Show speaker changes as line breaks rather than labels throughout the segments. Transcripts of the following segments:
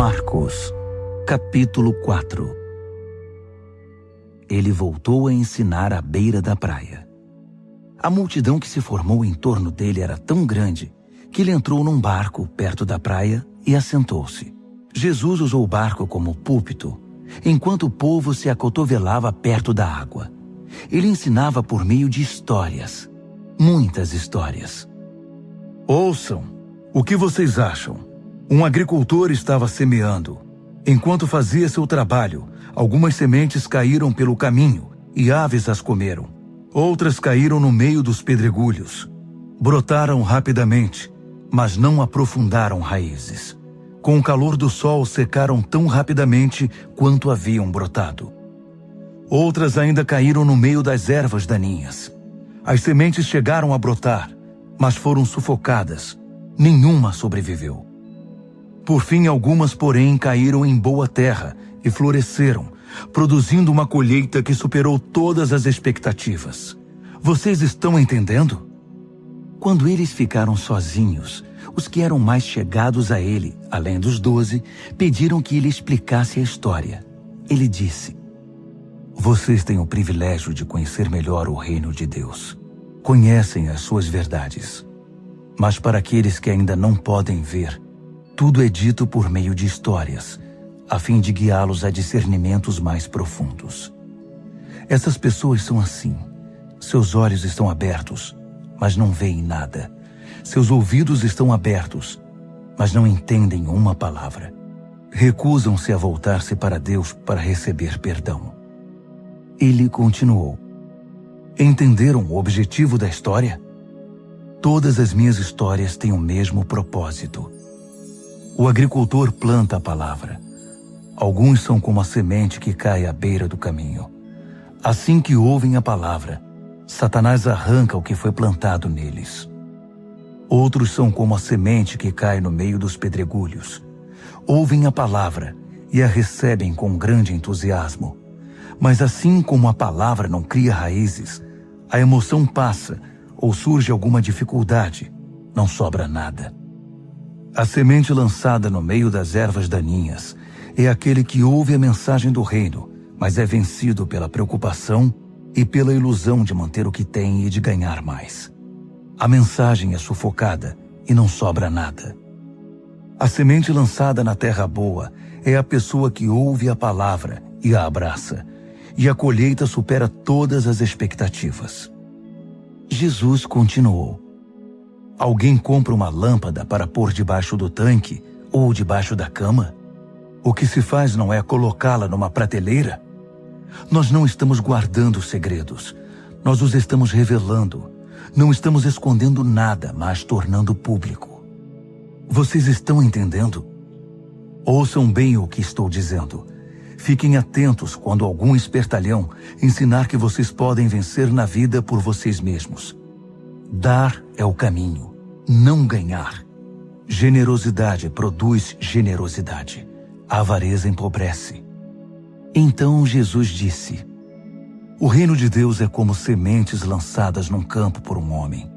Marcos, capítulo 4. Ele voltou a ensinar à beira da praia. A multidão que se formou em torno dele era tão grande que ele entrou num barco perto da praia e assentou-se. Jesus usou o barco como púlpito, enquanto o povo se acotovelava perto da água. Ele ensinava por meio de histórias, muitas histórias.
Ouçam, o que vocês acham? Um agricultor estava semeando. Enquanto fazia seu trabalho, algumas sementes caíram pelo caminho e aves as comeram. Outras caíram no meio dos pedregulhos. Brotaram rapidamente, mas não aprofundaram raízes. Com o calor do sol, secaram tão rapidamente quanto haviam brotado. Outras ainda caíram no meio das ervas daninhas. As sementes chegaram a brotar, mas foram sufocadas. Nenhuma sobreviveu. Por fim, algumas, porém, caíram em boa terra e floresceram, produzindo uma colheita que superou todas as expectativas. Vocês estão entendendo?
Quando eles ficaram sozinhos, os que eram mais chegados a ele, além dos 12, pediram que ele explicasse a história. Ele disse:
Vocês têm o privilégio de conhecer melhor o reino de Deus. Conhecem as suas verdades. Mas para aqueles que ainda não podem ver, tudo é dito por meio de histórias, a fim de guiá-los a discernimentos mais profundos. Essas pessoas são assim. Seus olhos estão abertos, mas não veem nada. Seus ouvidos estão abertos, mas não entendem uma palavra. Recusam-se a voltar-se para Deus para receber perdão.
Ele continuou:
Entenderam o objetivo da história? Todas as minhas histórias têm o mesmo propósito. O agricultor planta a palavra. Alguns são como a semente que cai à beira do caminho. Assim que ouvem a palavra, Satanás arranca o que foi plantado neles. Outros são como a semente que cai no meio dos pedregulhos. Ouvem a palavra e a recebem com grande entusiasmo. Mas assim como a palavra não cria raízes, a emoção passa ou surge alguma dificuldade, não sobra nada. A semente lançada no meio das ervas daninhas é aquele que ouve a mensagem do reino, mas é vencido pela preocupação e pela ilusão de manter o que tem e de ganhar mais. A mensagem é sufocada e não sobra nada. A semente lançada na terra boa é a pessoa que ouve a palavra e a abraça, e a colheita supera todas as expectativas.
Jesus continuou:
Alguém compra uma lâmpada para pôr debaixo do tanque ou debaixo da cama? O que se faz não é colocá-la numa prateleira? Nós não estamos guardando segredos. Nós os estamos revelando. Não estamos escondendo nada, mas tornando público. Vocês estão entendendo? Ouçam bem o que estou dizendo. Fiquem atentos quando algum espertalhão ensinar que vocês podem vencer na vida por vocês mesmos. Dar é o caminho, não ganhar. Generosidade produz generosidade. A avareza empobrece.
Então Jesus disse:
O reino de Deus é como sementes lançadas num campo por um homem.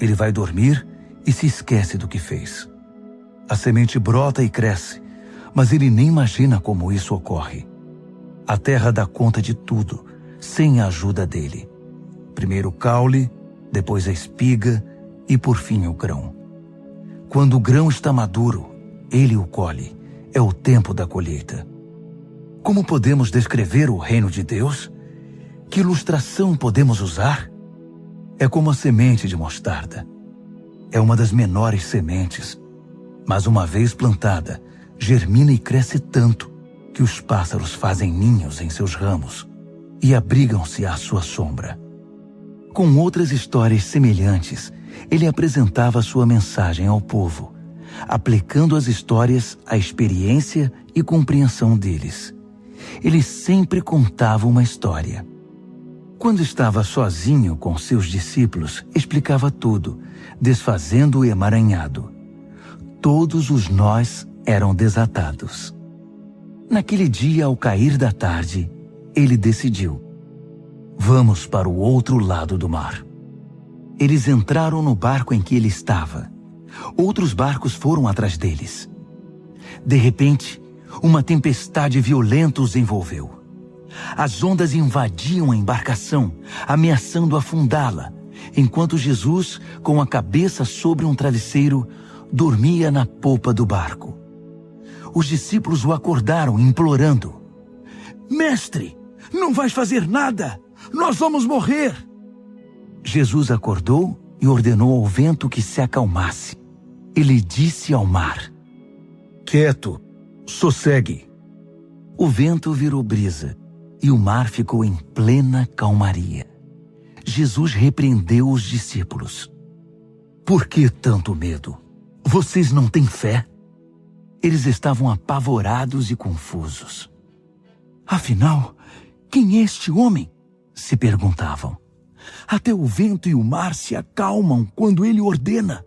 Ele vai dormir e se esquece do que fez. A semente brota e cresce, mas ele nem imagina como isso ocorre. A terra dá conta de tudo, sem a ajuda dele. Primeiro o caule, depois a espiga e por fim o grão. Quando o grão está maduro, ele o colhe. É o tempo da colheita. Como podemos descrever o reino de Deus? Que ilustração podemos usar? É como a semente de mostarda. É uma das menores sementes, mas uma vez plantada, germina e cresce tanto que os pássaros fazem ninhos em seus ramos e abrigam-se à sua sombra.
Com outras histórias semelhantes, ele apresentava sua mensagem ao povo, aplicando as histórias à experiência e compreensão deles. Ele sempre contava uma história. Quando estava sozinho com seus discípulos, explicava tudo, desfazendo o emaranhado. Todos os nós eram desatados. Naquele dia, ao cair da tarde, ele decidiu: Vamos para o outro lado do mar. Eles entraram no barco em que ele estava. Outros barcos foram atrás deles. De repente, uma tempestade violenta os envolveu. As ondas invadiam a embarcação, ameaçando afundá-la, enquanto Jesus, com a cabeça sobre um travesseiro, dormia na popa do barco. Os discípulos o acordaram, implorando: Mestre, não vais fazer nada! Nós vamos morrer! Jesus acordou e ordenou ao vento que se acalmasse. Ele disse ao mar: Quieto, sossegue. O vento virou brisa e o mar ficou em plena calmaria. Jesus repreendeu os discípulos: Por que tanto medo? Vocês não têm fé? Eles estavam apavorados e confusos. Afinal, quem é este homem? Se perguntavam. Até o vento e o mar se acalmam quando ele ordena.